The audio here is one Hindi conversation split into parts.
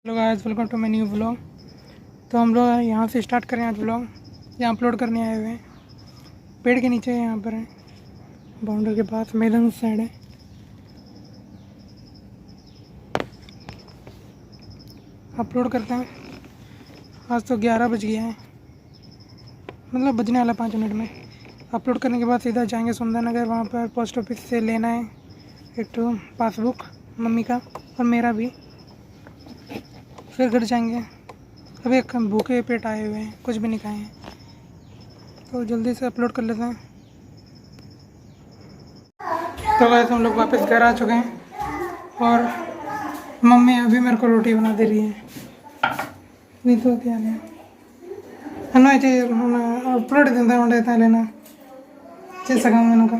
Hello guys, welcome to my new vlog. तो हम लोग यहाँ से स्टार्ट करें आज व्लॉग। यहाँ अपलोड करने आए हुए हैं, पेड़ के नीचे यहाँ पर है, बाउंड्री के पास मैदान साइड है। अपलोड करते हैं। आज तो 11 बज गया है, मतलब बजने वाला 5 मिनट में। अपलोड करने के बाद सीधा जाएंगे सुंदर नगर। वहाँ पर पोस्ट ऑफिस से लेना है एक तो पासबुक, मम्मी का और मेरा भी। फिर घर जाएंगे। अभी एक भूखे पेट आए हुए हैं, कुछ भी नहीं खाए हैं, तो जल्दी से अपलोड कर लेते हैं। तो वैसे हम लोग वापस घर आ चुके हैं और मम्मी अभी मेरे को रोटी बना दे रही है। नहीं तो क्या है अपलोड देता उठे लेना सका मैंने का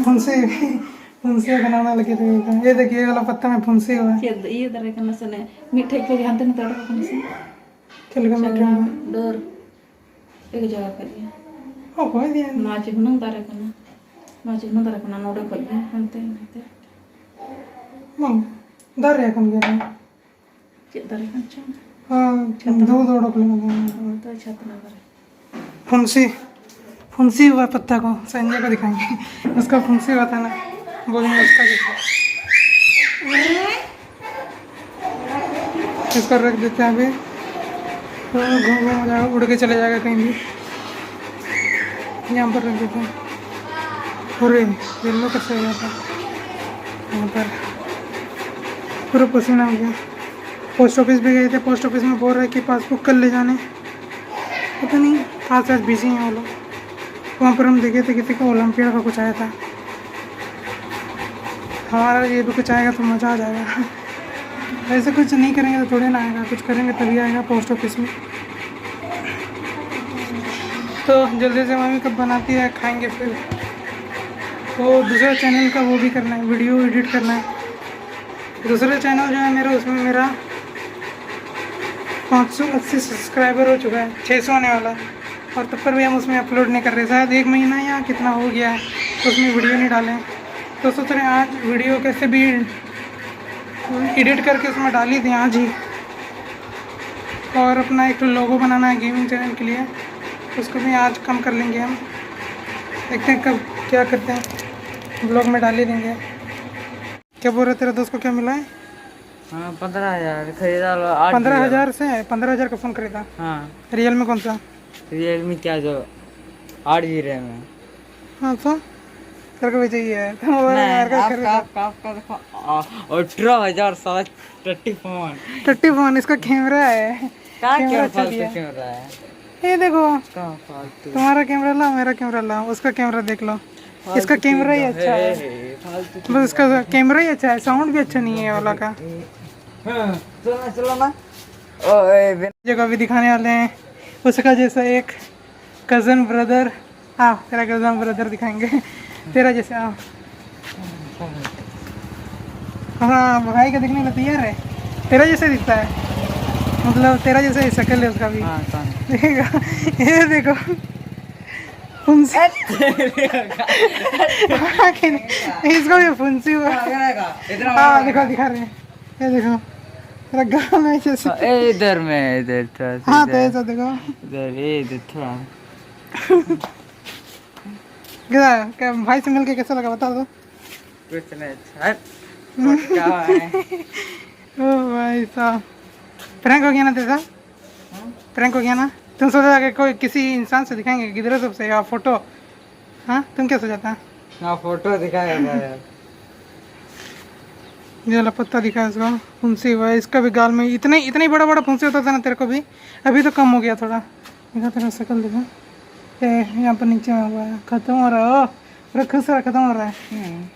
फुंसी बनाना लगे थे। ये देखिए ये वाला पत्ता में फुंसी हुआ है। ये दरे कना सने मिठे के हाथ में तड़ कना से चल के मिठे डर एक जगह कर दिया ओ कोई दिया माची हुनंग दरे कना नोडे को दिया हंते नते मम दर रे कन गया चे दरे कन छ हां दो डोक लेना तो छत ना करे फुंसी हुआ पत्ता को संजय को दिखाएंगे। उसका फुंसी हुआ था ना, बोलेंगे उसका कैसे। इसको रख देते हैं अभी, तो घूम घूम जाएगा, उड़ के चले जाएगा कहीं भी। यहाँ पर रख देते हैं। पूरे येलो कैसे हो जाता यहाँ पर, पूरा पसीना हो गया। पोस्ट ऑफिस भी गए थे, पोस्ट ऑफिस में बोल रहे कि पासबुक कल ले जाने, पता नहीं आज बिजी हैं वो लोग। वहाँ पर हम देखे थे किसी का ओलंपियाड का कुछ आया था। हमारा ये भी कुछ आएगा तो मज़ा आ जाएगा। ऐसे कुछ नहीं करेंगे तो थोड़े ना आएगा, कुछ करेंगे तभी आएगा पोस्ट ऑफिस में। तो जल्दी से मम्मी कब बनाती है खाएंगे फिर। तो दूसरा चैनल का वो भी करना है, वीडियो एडिट करना है। दूसरा चैनल जो है मेरा, उसमें मेरा 580 सब्सक्राइबर हो चुका है, 600 आने वाला है। और तब पर भी हम उसमें अपलोड नहीं कर रहे। शायद 1 महीना या कितना हो गया है तो उसमें वीडियो नहीं डालें। तो सोच रहे हैं आज वीडियो कैसे भी एडिट करके उसमें डाली थी आज ही। और अपना एक लोगो बनाना है गेमिंग चैनल के लिए, उसको भी आज कम कर लेंगे हम। देखते हैं कब क्या करते हैं, ब्लॉग में डाल ही देंगे। क्या बोल रहे तेरे दोस्त को क्या मिला है? हां 15,000 खरीदा लो। 15,000 से 15,000 का फ़ोन खरीदा। हां रियल में कौन सा? रियलमी क्या जो 8 रैम है। हाँ तो तेरे को भी चाहिए है तो आपका देखो 18,000 साला टट्टी फोन इसका कैमरा है। क्या कैमरा कैमरा है ये देखो, कहाँ फालतू तुम्हारा कैमरा ला, मेरा कैमरा ला, उसका कैमरा देख लो। इसका कैमरा ही अच्छा है, बस इसका कैमरा ही अच्छा है, साउंड भी अच्छा नहीं है वाला का। चलो ना जगह भी दिखाने वाले हैं उसका जैसा एक कज़न ब्रदर। हाँ तेरा कज़न ब्रदर दिखाएंगे तेरा जैसा। हाँ भाई का दिखने को तैयार है, तेरा जैसा दिखता है, मतलब तेरा जैसा ही शक्ल है उसका भी। देखेगा ये देखो फुंसी इसको भी फुंसी हुआ। हाँ देखो दिखा रहे हैं, ये देखो तेरा गाल में जैसे इधर में इधर थोड़ा। हाँ तो ऐसा देखो इधर थोड़ा। क्या भाई से मिलके कैसा लगा बता दो। कुछ नहीं अच्छा है। ओ भाई साहब प्रैंक हो गया ना तेरा, प्रैंक हो गया ना। तुम सोचा कि कोई किसी इंसान से दिखाएंगे किधर सबसे या फोटो। हाँ तुम क्या सोचा? हाँ फोटो दिखाएगा यार। ये वाला पत्ता दिखा इसको, फुंसी हुआ है। इसका भी गाल में इतना ही बड़ा फुंसी होता था ना तेरे को भी, अभी तो कम हो गया थोड़ा। देखा तेरा शक्ल देखा, यहाँ पर नीचे में हुआ है, खत्म हो रहा है, पूरा खुश रहा, खत्म हो रहा है।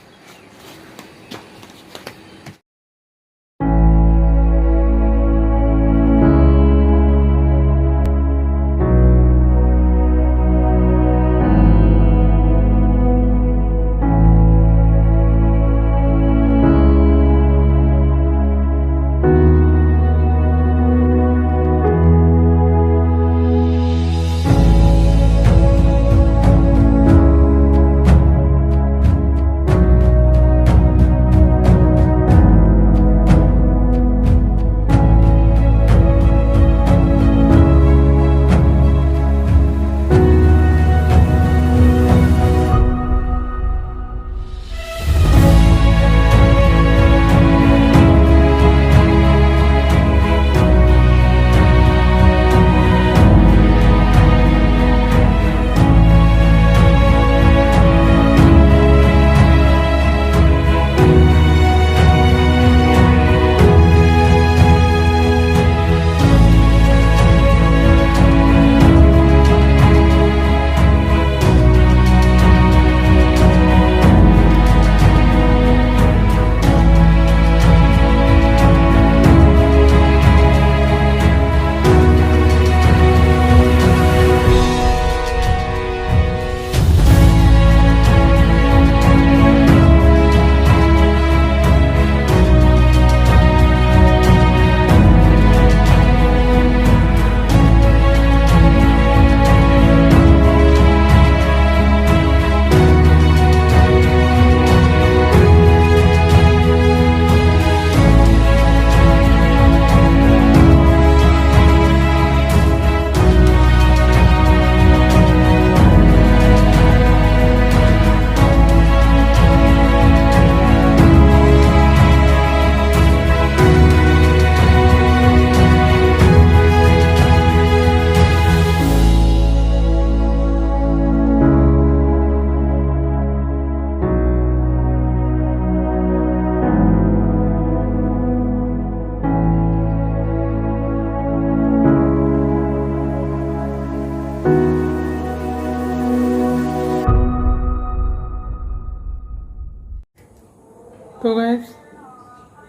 तो गैस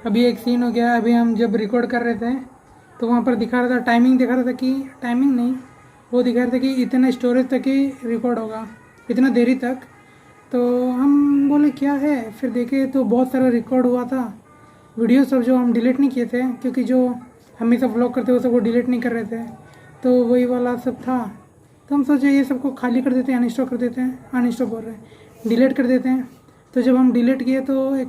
अभी एक सीन हो गया। अभी हम जब रिकॉर्ड कर रहे थे तो वहाँ पर दिखा रहा था, टाइमिंग दिखा रहा था कि टाइमिंग नहीं, वो दिखा रहा था कि इतना स्टोरेज तक ही रिकॉर्ड होगा, इतना देरी तक। तो हम बोले क्या है, फिर देखे तो बहुत सारा रिकॉर्ड हुआ था वीडियो सब, जो हम डिलीट नहीं किए थे क्योंकि जो हम सब व्लॉग करते वो सब वो डिलीट नहीं कर रहे थे, तो वही वाला सब था। तो हम सोचे ये सबको खाली कर देते हैं, अनइंस्टॉल कर देते हैं, अनइंस्टॉल बोल रहे हैं, डिलीट कर देते हैं। तो जब हम डिलीट किए तो एक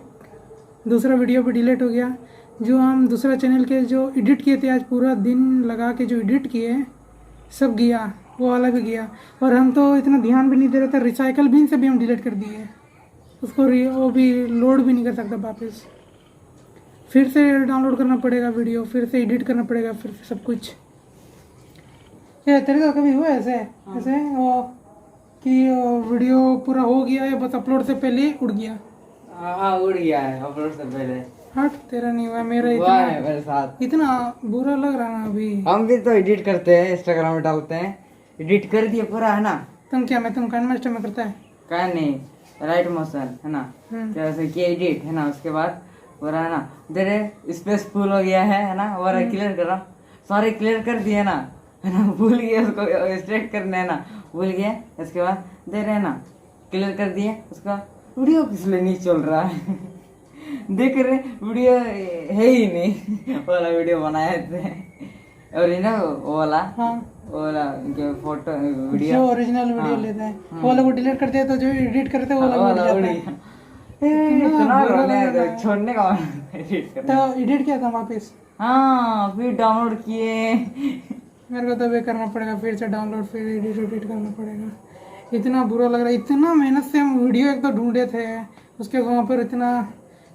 दूसरा वीडियो भी डिलीट हो गया। जो हम दूसरा चैनल के जो एडिट किए थे, आज पूरा दिन लगा के जो एडिट किए सब गया, वो वाला भी गया। और हम तो इतना ध्यान भी नहीं दे रहे थे, रिसाइकल बिन से भी हम डिलीट कर दिए उसको, वो भी लोड भी नहीं कर सकता वापस, फिर से डाउनलोड करना पड़ेगा वीडियो, फिर से एडिट करना पड़ेगा, फिर से सब कुछ। ये तेरे का कभी हुआ ऐसे ऐसे वो कि वीडियो पूरा हो गया है बस अपलोड से पहले ही उड़ गया? हाँ उड़ गया है अपलोड से पहले। हट, तेरा नहीं हुआ, मेरा हुआ है मेरे साथ। इतना बुरा लग रहा है अभी। हम भी तो एडिट करते हैं, इंस्टाग्राम में डालते हैं, एडिट कर दिए पूरा है ना। तुम क्या, मैं तुम काइन मास्टर में करता है क्या नहीं, राइट मोशन है ना, जैसे कि एडिट है ना, उसके बाद पूरा है ना तेरे स्पेस फुल हो गया है ना, वो क्लियर कर रहा, सारे क्लियर कर दिए ना, है ना, भूल गए उसको स्ट्रेट करना है ना, भूल गया। इसके बाद दे रहे ना, क्लियर कर दिए, उसका वीडियो किस लिए नहीं चल रहा है देख रहे वीडियो है ही नहीं वाला वीडियो बनाए थे, और ना वो वाला हाँ, वो वाला जो फोटो वीडियो जो ओरिजिनल वीडियो लेते हैं वो वाला को डिलीट करते हैं, तो जो एडिट करते हैं वो वाला उड़ जाता है। इतना रोने छोड़ने का एडिट कर। तो एडिट किया था वापस? हाँ फिर डाउनलोड किए मेरे को तो वे करना पड़ेगा, फिर से डाउनलोड, फिर एडिट करना पड़ेगा। इतना बुरा लग रहा है, इतना मेहनत से हम वीडियो एक तो ढूंढे थे, उसके वहाँ पर इतना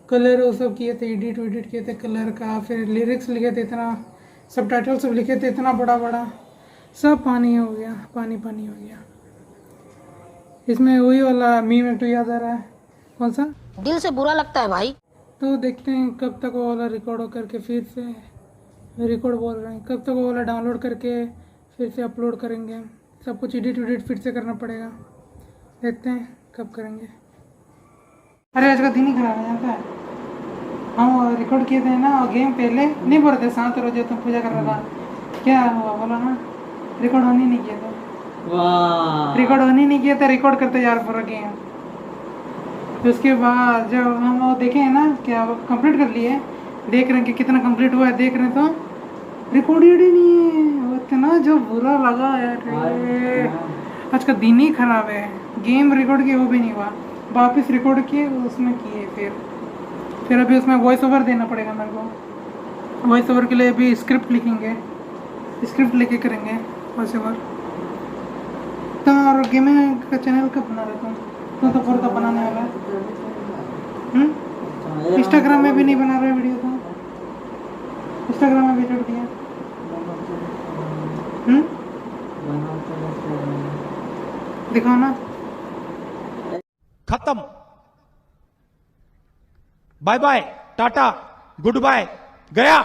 कलर वो सब किए थे, एडिट किए थे कलर का, फिर लिरिक्स लिखे थे, इतना सब टाइटल सब लिखे थे, इतना बड़ा बड़ा, सब पानी हो गया, पानी पानी हो गया। इसमें वही वाला मीम एक तो याद आ रहा है, कौन सा? दिल से बुरा लगता है भाई। तो देखते हैं कब तक वो वाला रिकॉर्ड हो करके, फिर से रिकॉर्ड बोल रहे हैं, कब तक वो वाला डाउनलोड करके फिर से अपलोड करेंगे, सब कुछ एडिट फिर से करना पड़ेगा, देखते हैं कब करेंगे। अरे आज का दिन ही खराब है यहाँ पे। हम रिकॉर्ड किए थे ना, और गेम पहले नहीं बोल रहे थे, शांत रोज तुम पूजा कर रहा था, क्या हुआ बोला ना, रिकॉर्ड होने नहीं किया था, रिकॉर्ड होने नहीं किया था, रिकॉर्ड करते जा रहा पूरा गेम। उसके बाद जब हम वो देखे हैं ना, क्या कंप्लीट कर लिए, देख रहे हैं कि कितना कंप्लीट हुआ है, देख रहे हैं तो रिकॉर्ड ही नहीं है, इतना जो बुरा लगा यार। आज का दिन ही खराब है, गेम रिकॉर्ड किए वो भी नहीं हुआ, वापस रिकॉर्ड किए उसमें किए, फिर अभी उसमें वॉइस ओवर देना पड़ेगा मेरे को। वॉइस ओवर के लिए अभी स्क्रिप्ट लिखेंगे, स्क्रिप्ट लेके करेंगे वॉइस ओवर। तो और गेमिंग का चैनल कब बना रहे तुम तो पूरा बनाने वाला है, इंस्टाग्राम में भी नहीं बना रहे वीडियो, तो इंस्टाग्राम में भी जोड़ दिया। दिखाओ ना। खत्म, bye bye, tata, goodbye, गया।